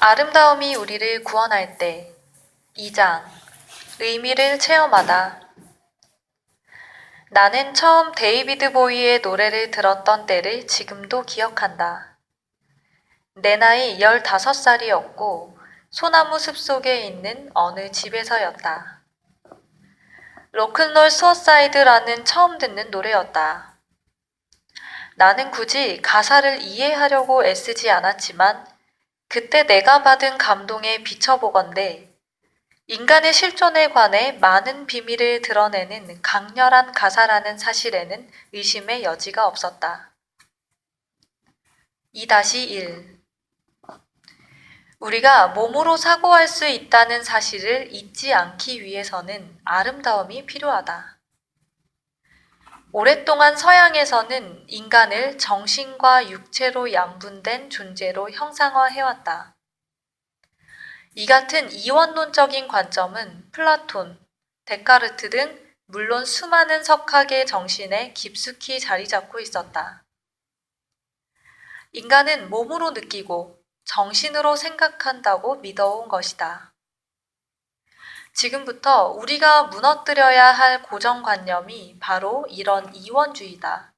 아름다움이 우리를 구원할 때 2장 의미를 체험하다. 나는 처음 데이비드 보이의 노래를 들었던 때를 지금도 기억한다. 내 나이 15살이었고 소나무 숲속에 있는 어느 집에서였다. 로큰롤 수어사이드라는 처음 듣는 노래였다. 나는 굳이 가사를 이해하려고 애쓰지 않았지만 그때 내가 받은 감동에 비춰보건대 인간의 실존에 관해 많은 비밀을 드러내는 강렬한 가사라는 사실에는 의심의 여지가 없었다. 2-1 우리가 몸으로 사고할 수 있다는 사실을 잊지 않기 위해서는 아름다움이 필요하다. 오랫동안 서양에서는 인간을 정신과 육체로 양분된 존재로 형상화해왔다. 이 같은 이원론적인 관점은 플라톤, 데카르트 등 물론 수많은 석학의 정신에 깊숙이 자리 잡고 있었다. 인간은 몸으로 느끼고 정신으로 생각한다고 믿어온 것이다. 지금부터 우리가 무너뜨려야 할 고정관념이 바로 이런 이원주의다.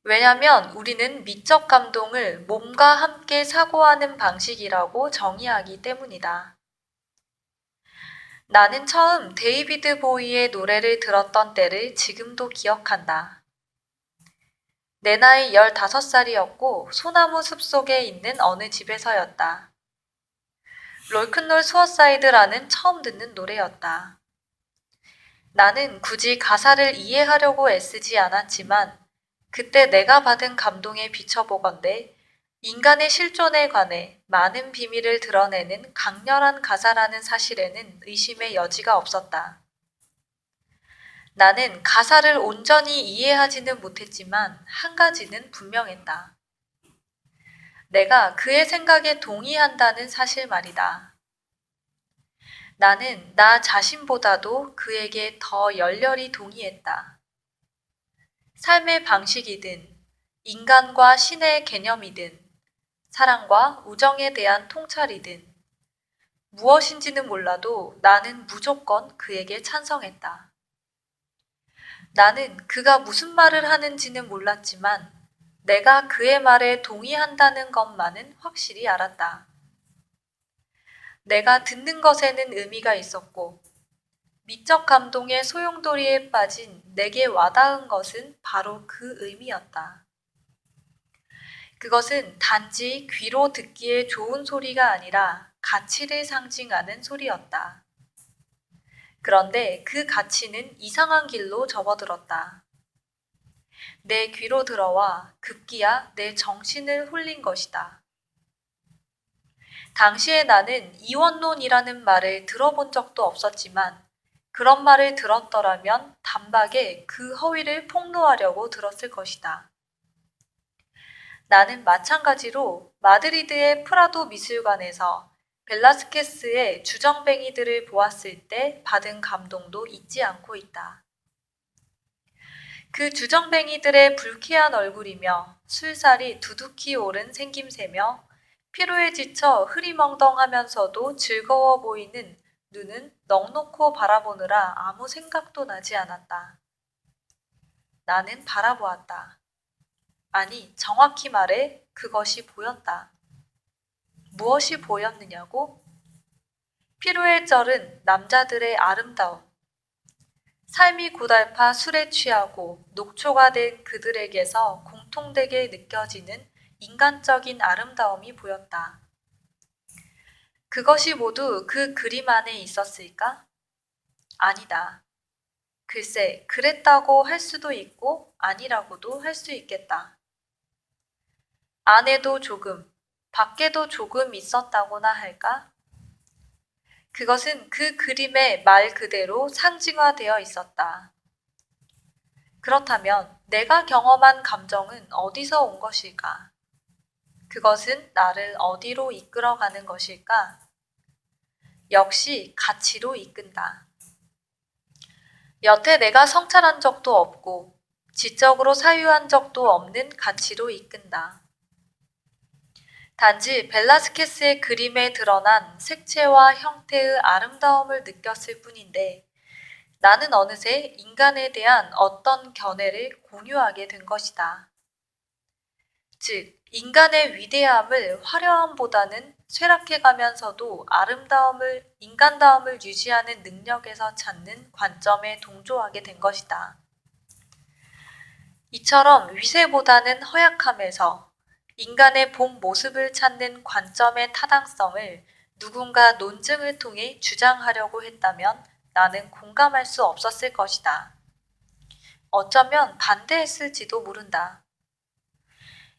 왜냐하면 우리는 미적 감동을 몸과 함께 사고하는 방식이라고 정의하기 때문이다. 나는 처음 데이비드 보이의 노래를 들었던 때를 지금도 기억한다. 내 나이 15살이었고 소나무 숲속에 있는 어느 집에서였다. 로큰롤 수어사이드라는 처음 듣는 노래였다. 나는 굳이 가사를 이해하려고 애쓰지 않았지만 그때 내가 받은 감동에 비춰보건대 인간의 실존에 관해 많은 비밀을 드러내는 강렬한 가사라는 사실에는 의심의 여지가 없었다. 나는 가사를 온전히 이해하지는 못했지만 한 가지는 분명했다. 내가 그의 생각에 동의한다는 사실 말이다. 나는 나 자신보다도 그에게 더 열렬히 동의했다. 삶의 방식이든 인간과 신의 개념이든 사랑과 우정에 대한 통찰이든 무엇인지는 몰라도 나는 무조건 그에게 찬성했다. 나는 그가 무슨 말을 하는지는 몰랐지만 내가 그의 말에 동의한다는 것만은 확실히 알았다. 내가 듣는 것에는 의미가 있었고 미적 감동의 소용돌이에 빠진 내게 와닿은 것은 바로 그 의미였다. 그것은 단지 귀로 듣기에 좋은 소리가 아니라 가치를 상징하는 소리였다. 그런데 그 가치는 이상한 길로 접어들었다. 내 귀로 들어와 급기야 내 정신을 홀린 것이다. 당시에 나는 이원론이라는 말을 들어본 적도 없었지만 그런 말을 들었더라면 단박에 그 허위를 폭로하려고 들었을 것이다. 나는 마찬가지로 마드리드의 프라도 미술관에서 벨라스케스의 주정뱅이들을 보았을 때 받은 감동도 잊지 않고 있다. 그 주정뱅이들의 불쾌한 얼굴이며 술살이 두둑히 오른 생김새며 피로에 지쳐 흐리멍덩하면서도 즐거워 보이는 눈은 넋놓고 바라보느라 아무 생각도 나지 않았다. 나는 바라보았다. 아니, 정확히 말해 그것이 보였다. 무엇이 보였느냐고? 피로에 쩔은 남자들의 아름다움. 삶이 고달파 술에 취하고 녹초가 된 그들에게서 공통되게 느껴지는 인간적인 아름다움이 보였다. 그것이 모두 그 그림 안에 있었을까? 아니다. 글쎄, 그랬다고 할 수도 있고 아니라고도 할 수 있겠다. 안에도 조금, 밖에도 조금 있었다고나 할까? 그것은 그 그림의 말 그대로 상징화되어 있었다. 그렇다면 내가 경험한 감정은 어디서 온 것일까? 그것은 나를 어디로 이끌어가는 것일까? 역시 가치로 이끈다. 여태 내가 성찰한 적도 없고 지적으로 사유한 적도 없는 가치로 이끈다. 단지 벨라스케스의 그림에 드러난 색채와 형태의 아름다움을 느꼈을 뿐인데 나는 어느새 인간에 대한 어떤 견해를 공유하게 된 것이다. 즉, 인간의 위대함을 화려함보다는 쇠락해가면서도 인간다움을 유지하는 능력에서 찾는 관점에 동조하게 된 것이다. 이처럼 위세보다는 허약함에서 인간의 본 모습을 찾는 관점의 타당성을 누군가 논증을 통해 주장하려고 했다면 나는 공감할 수 없었을 것이다. 어쩌면 반대했을지도 모른다.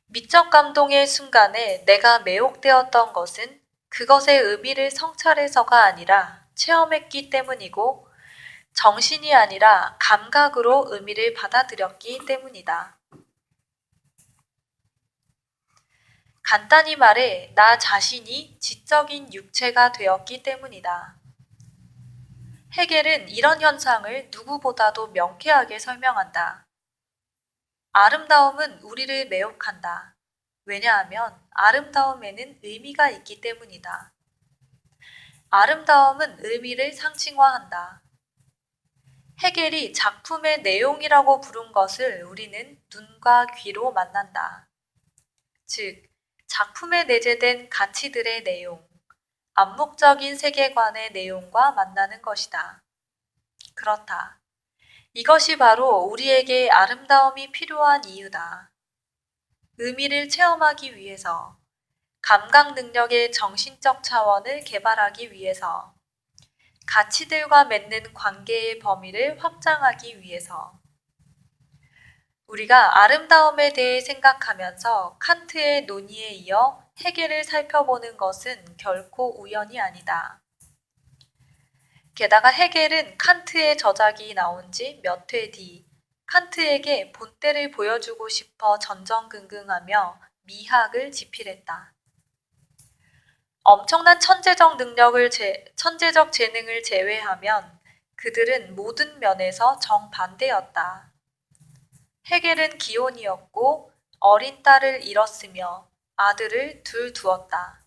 미적 감동의 순간에 내가 매혹되었던 것은 그것의 의미를 성찰해서가 아니라 체험했기 때문이고 정신이 아니라 감각으로 의미를 받아들였기 때문이다. 간단히 말해 나 자신이 지적인 육체가 되었기 때문이다. 헤겔은 이런 현상을 누구보다도 명쾌하게 설명한다. 아름다움은 우리를 매혹한다. 왜냐하면 아름다움에는 의미가 있기 때문이다. 아름다움은 의미를 상징화한다. 헤겔이 작품의 내용이라고 부른 것을 우리는 눈과 귀로 만난다. 즉, 작품에 내재된 가치들의 내용, 암묵적인 세계관의 내용과 만나는 것이다. 그렇다. 이것이 바로 우리에게 아름다움이 필요한 이유다. 의미를 체험하기 위해서, 감각 능력의 정신적 차원을 개발하기 위해서, 가치들과 맺는 관계의 범위를 확장하기 위해서. 우리가 아름다움에 대해 생각하면서 칸트의 논의에 이어 헤겔을 살펴보는 것은 결코 우연이 아니다. 게다가 헤겔은 칸트의 저작이 나온 지 몇 회 뒤 칸트에게 본때를 보여주고 싶어 전전긍긍하며 미학을 집필했다. 엄청난 천재적 재능을 제외하면 그들은 모든 면에서 정반대였다. 헤겔은 기혼이었고 어린 딸을 잃었으며 아들을 둘 두었다.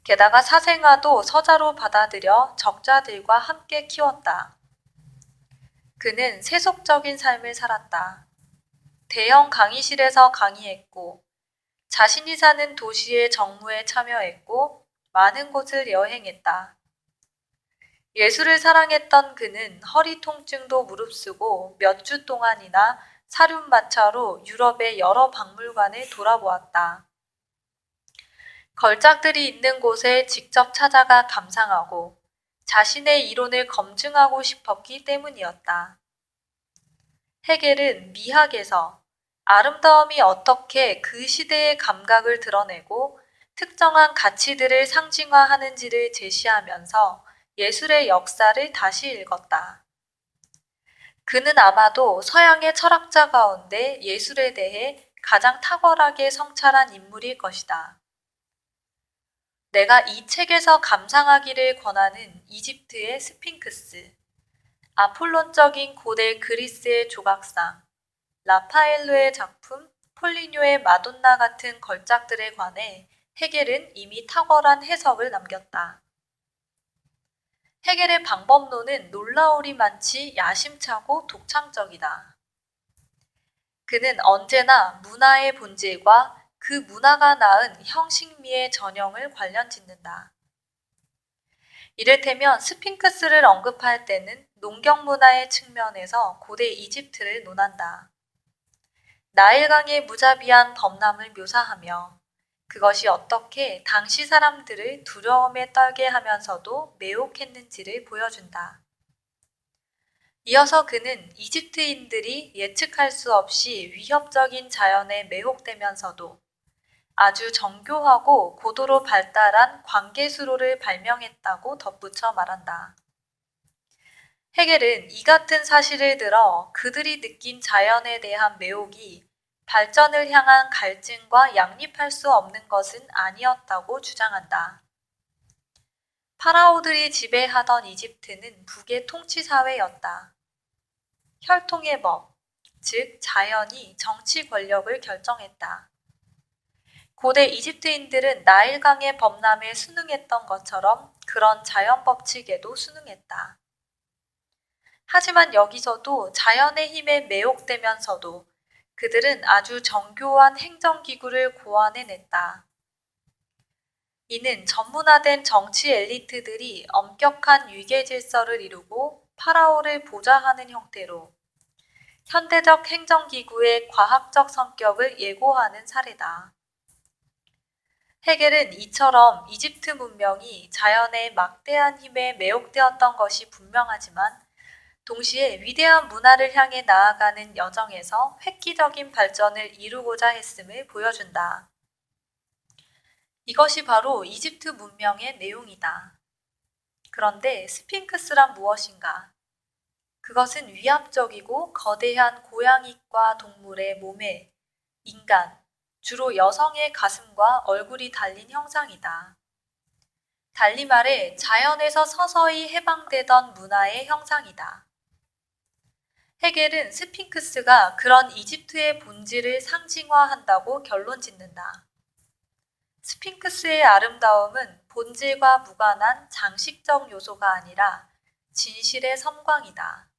게다가 사생아도 서자로 받아들여 적자들과 함께 키웠다. 그는 세속적인 삶을 살았다. 대형 강의실에서 강의했고 자신이 사는 도시의 정무에 참여했고 많은 곳을 여행했다. 예술을 사랑했던 그는 허리 통증도 무릅쓰고 몇 주 동안이나 사륜마차로 유럽의 여러 박물관을 돌아보았다. 걸작들이 있는 곳에 직접 찾아가 감상하고 자신의 이론을 검증하고 싶었기 때문이었다. 헤겔은 미학에서 아름다움이 어떻게 그 시대의 감각을 드러내고 특정한 가치들을 상징화하는지를 제시하면서 예술의 역사를 다시 읽었다. 그는 아마도 서양의 철학자 가운데 예술에 대해 가장 탁월하게 성찰한 인물일 것이다. 내가 이 책에서 감상하기를 권하는 이집트의 스핑크스, 아폴론적인 고대 그리스의 조각상, 라파엘로의 작품, 폴리뇨의 마돈나 같은 걸작들에 관해 헤겔은 이미 탁월한 해석을 남겼다. 헤겔의 방법론은 놀라우리만치 야심차고 독창적이다. 그는 언제나 문화의 본질과 그 문화가 낳은 형식미의 전형을 관련 짓는다. 이를테면 스핑크스를 언급할 때는 농경문화의 측면에서 고대 이집트를 논한다. 나일강의 무자비한 범람을 묘사하며 그것이 어떻게 당시 사람들을 두려움에 떨게 하면서도 매혹했는지를 보여준다. 이어서 그는 이집트인들이 예측할 수 없이 위협적인 자연에 매혹되면서도 아주 정교하고 고도로 발달한 관계수로를 발명했다고 덧붙여 말한다. 헤겔은 이 같은 사실을 들어 그들이 느낀 자연에 대한 매혹이 발전을 향한 갈증과 양립할 수 없는 것은 아니었다고 주장한다. 파라오들이 지배하던 이집트는 북의 통치사회였다. 혈통의 법, 즉 자연이 정치 권력을 결정했다. 고대 이집트인들은 나일강의 범람에 순응했던 것처럼 그런 자연 법칙에도 순응했다. 하지만 여기서도 자연의 힘에 매혹되면서도 그들은 아주 정교한 행정기구를 고안해냈다. 이는 전문화된 정치 엘리트들이 엄격한 위계 질서를 이루고 파라오를 보좌하는 형태로 현대적 행정기구의 과학적 성격을 예고하는 사례다. 헤겔은 이처럼 이집트 문명이 자연의 막대한 힘에 매혹되었던 것이 분명하지만 동시에 위대한 문화를 향해 나아가는 여정에서 획기적인 발전을 이루고자 했음을 보여준다. 이것이 바로 이집트 문명의 내용이다. 그런데 스핑크스란 무엇인가? 그것은 위압적이고 거대한 고양이과 동물의 몸에 인간, 주로 여성의 가슴과 얼굴이 달린 형상이다. 달리 말해 자연에서 서서히 해방되던 문화의 형상이다. 헤겔은 스핑크스가 그런 이집트의 본질을 상징화한다고 결론 짓는다. 스핑크스의 아름다움은 본질과 무관한 장식적 요소가 아니라 진실의 섬광이다.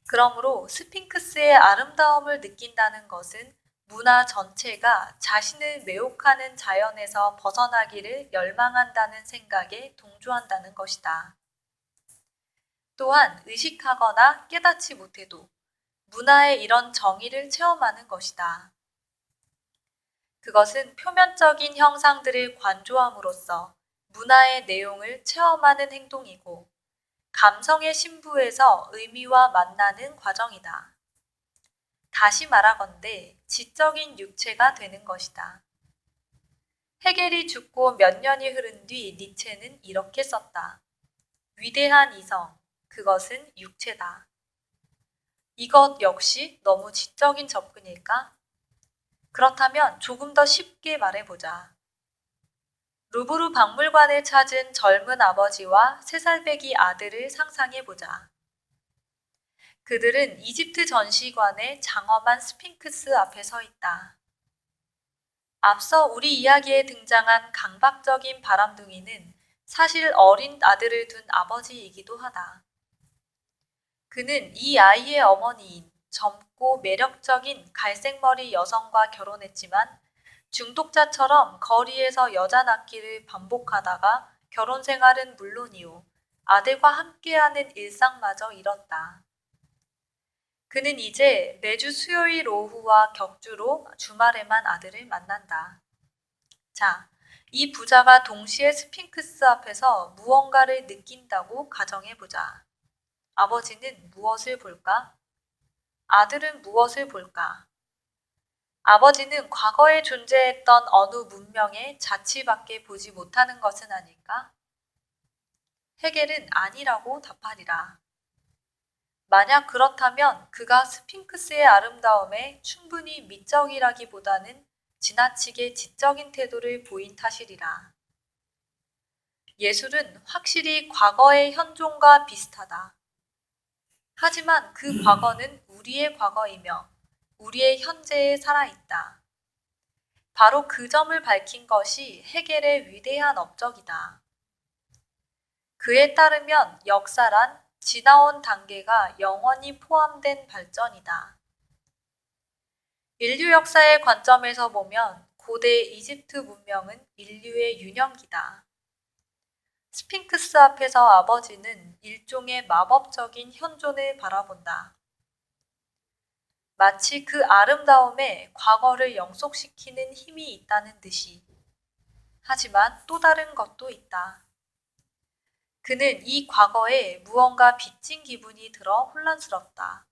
그러므로 스핑크스의 아름다움을 느낀다는 것은 문화 전체가 자신을 매혹하는 자연에서 벗어나기를 열망한다는 생각에 동조한다는 것이다. 또한 의식하거나 깨닫지 못해도 문화의 이런 정의를 체험하는 것이다. 그것은 표면적인 형상들을 관조함으로써 문화의 내용을 체험하는 행동이고 감성의 신부에서 의미와 만나는 과정이다. 다시 말하건대 지적인 육체가 되는 것이다. 헤겔이 죽고 몇 년이 흐른 뒤 니체는 이렇게 썼다. 위대한 이성, 그것은 육체다. 이것 역시 너무 지적인 접근일까? 그렇다면 조금 더 쉽게 말해보자. 루브르 박물관을 찾은 젊은 아버지와 3살배기 아들을 상상해보자. 그들은 이집트 전시관의 장엄한 스핑크스 앞에 서 있다. 앞서 우리 이야기에 등장한 강박적인 바람둥이는 사실 어린 아들을 둔 아버지이기도 하다. 그는 이 아이의 어머니인 젊고 매력적인 갈색머리 여성과 결혼했지만 중독자처럼 거리에서 여자 낳기를 반복하다가 결혼 생활은 물론이요, 아들과 함께하는 일상마저 잃었다. 그는 이제 매주 수요일 오후와 격주로 주말에만 아들을 만난다. 자, 이 부자가 동시에 스핑크스 앞에서 무언가를 느낀다고 가정해보자. 아버지는 무엇을 볼까? 아들은 무엇을 볼까? 아버지는 과거에 존재했던 어느 문명의 자취밖에 보지 못하는 것은 아닐까? 헤겔은 아니라고 답하리라. 만약 그렇다면 그가 스핑크스의 아름다움에 충분히 미적이라기보다는 지나치게 지적인 태도를 보인 탓이리라. 예술은 확실히 과거의 현존과 비슷하다. 하지만 그 과거는 우리의 과거이며 우리의 현재에 살아있다. 바로 그 점을 밝힌 것이 헤겔의 위대한 업적이다. 그에 따르면 역사란 지나온 단계가 영원히 포함된 발전이다. 인류 역사의 관점에서 보면 고대 이집트 문명은 인류의 유년기다. 스핑크스 앞에서 아버지는 일종의 마법적인 현존을 바라본다. 마치 그 아름다움에 과거를 영속시키는 힘이 있다는 듯이. 하지만 또 다른 것도 있다. 그는 이 과거에 무언가 빚진 기분이 들어 혼란스럽다.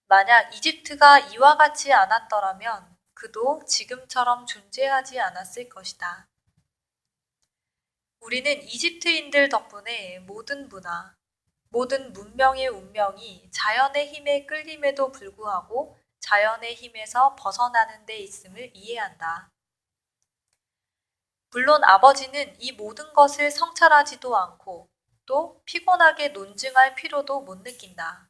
만약 이집트가 이와 같지 않았더라면 그도 지금처럼 존재하지 않았을 것이다. 우리는 이집트인들 덕분에 모든 문화, 모든 문명의 운명이 자연의 힘에 끌림에도 불구하고 자연의 힘에서 벗어나는 데 있음을 이해한다. 물론 아버지는 이 모든 것을 성찰하지도 않고 또 피곤하게 논증할 필요도 못 느낀다.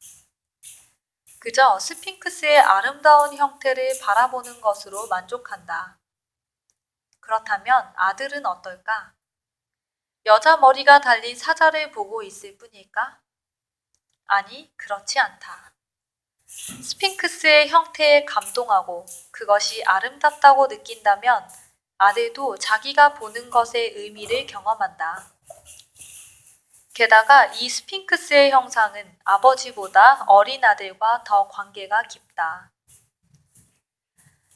그저 스핑크스의 아름다운 형태를 바라보는 것으로 만족한다. 그렇다면 아들은 어떨까? 여자 머리가 달린 사자를 보고 있을 뿐일까? 아니, 그렇지 않다. 스핑크스의 형태에 감동하고 그것이 아름답다고 느낀다면 아들도 자기가 보는 것의 의미를 경험한다. 게다가 이 스핑크스의 형상은 아버지보다 어린 아들과 더 관계가 깊다.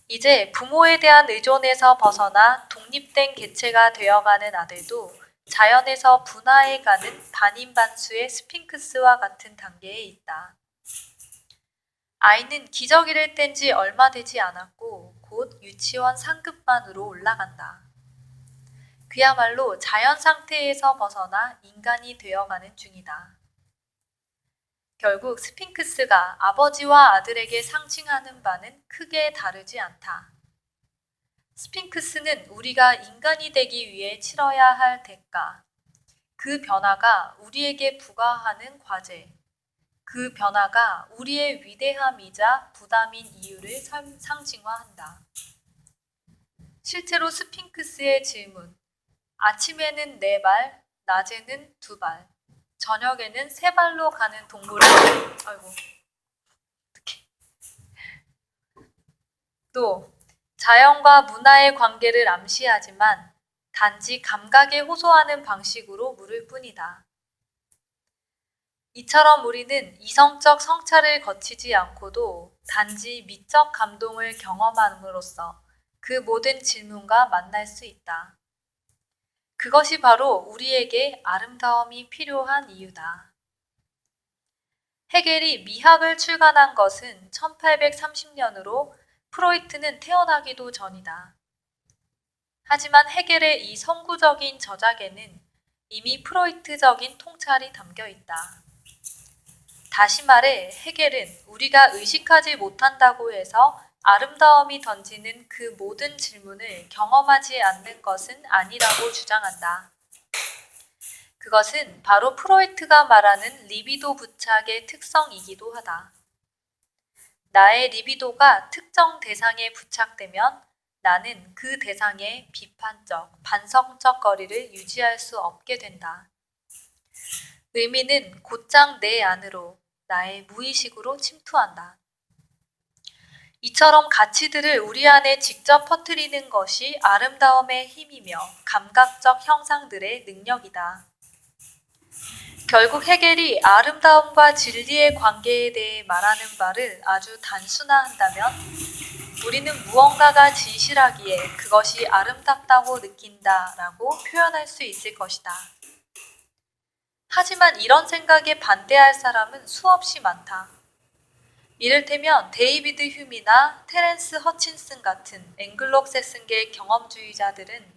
이제 부모에 대한 의존에서 벗어나 독립된 개체가 되어가는 아들도 자연에서 분화해가는 반인반수의 스핑크스와 같은 단계에 있다. 아이는 기저귀를 뗀 지 얼마 되지 않았고 곧 유치원 상급반으로 올라간다. 그야말로 자연 상태에서 벗어나 인간이 되어가는 중이다. 결국 스핑크스가 아버지와 아들에게 상징하는 바는 크게 다르지 않다. 스핑크스는 우리가 인간이 되기 위해 치러야 할 대가, 그 변화가 우리에게 부과하는 과제, 그 변화가 우리의 위대함이자 부담인 이유를 상징화한다. 실제로 스핑크스의 질문, 아침에는 4발, 낮에는 2발, 저녁에는 3발로 가는 동물은 또 자연과 문화의 관계를 암시하지만 단지 감각에 호소하는 방식으로 물을 뿐이다. 이처럼 우리는 이성적 성찰을 거치지 않고도 단지 미적 감동을 경험함으로써 그 모든 질문과 만날 수 있다. 그것이 바로 우리에게 아름다움이 필요한 이유다. 헤겔이 미학을 출간한 것은 1830년으로 프로이트는 태어나기도 전이다. 하지만 헤겔의 이 선구적인 저작에는 이미 프로이트적인 통찰이 담겨 있다. 다시 말해 헤겔은 우리가 의식하지 못한다고 해서 아름다움이 던지는 그 모든 질문을 경험하지 않는 것은 아니라고 주장한다. 그것은 바로 프로이트가 말하는 리비도 부착의 특성이기도 하다. 나의 리비도가 특정 대상에 부착되면 나는 그 대상의 비판적, 반성적 거리를 유지할 수 없게 된다. 의미는 곧장 내 안으로, 나의 무의식으로 침투한다. 이처럼 가치들을 우리 안에 직접 퍼뜨리는 것이 아름다움의 힘이며 감각적 형상들의 능력이다. 결국 헤겔이 아름다움과 진리의 관계에 대해 말하는 바를 아주 단순화한다면 우리는 무언가가 진실하기에 그것이 아름답다고 느낀다라고 표현할 수 있을 것이다. 하지만 이런 생각에 반대할 사람은 수없이 많다. 이를테면 데이비드 휴미나 테렌스 허친슨 같은 앵글로색슨계 경험주의자들은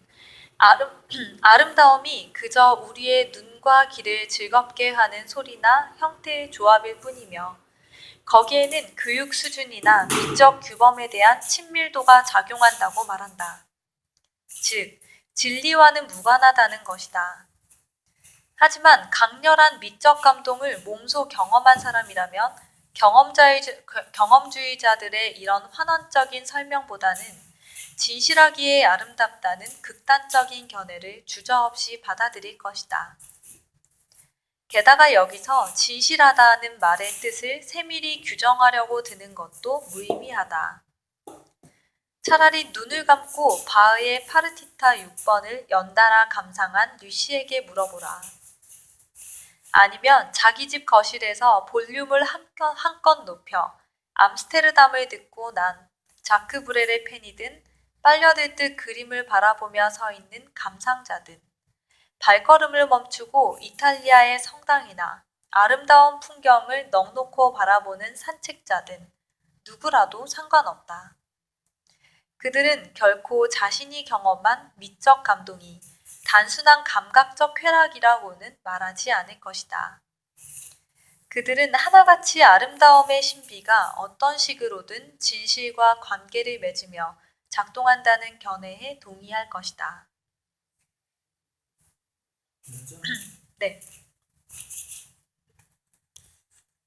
아름다움이 그저 우리의 눈과 귀를 즐겁게 하는 소리나 형태의 조합일 뿐이며 거기에는 교육 수준이나 미적 규범에 대한 친밀도가 작용한다고 말한다. 즉, 진리와는 무관하다는 것이다. 하지만 강렬한 미적 감동을 몸소 경험한 사람이라면 경험주의자들의 이런 환원적인 설명보다는 진실하기에 아름답다는 극단적인 견해를 주저없이 받아들일 것이다. 게다가 여기서 진실하다는 말의 뜻을 세밀히 규정하려고 드는 것도 무의미하다. 차라리 눈을 감고 바흐의 파르티타 6번을 연달아 감상한 류시에게 물어보라. 아니면 자기 집 거실에서 볼륨을 한껏 높여 암스테르담을 듣고 난 자크 브렐의 팬이든 빨려들 듯 그림을 바라보며 서 있는 감상자든 발걸음을 멈추고 이탈리아의 성당이나 아름다운 풍경을 넋놓고 바라보는 산책자든 누구라도 상관없다. 그들은 결코 자신이 경험한 미적 감동이 단순한 감각적 쾌락이라고는 말하지 않을 것이다. 그들은 하나같이 아름다움의 신비가 어떤 식으로든 진실과 관계를 맺으며 작동한다는 견해에 동의할 것이다. 네.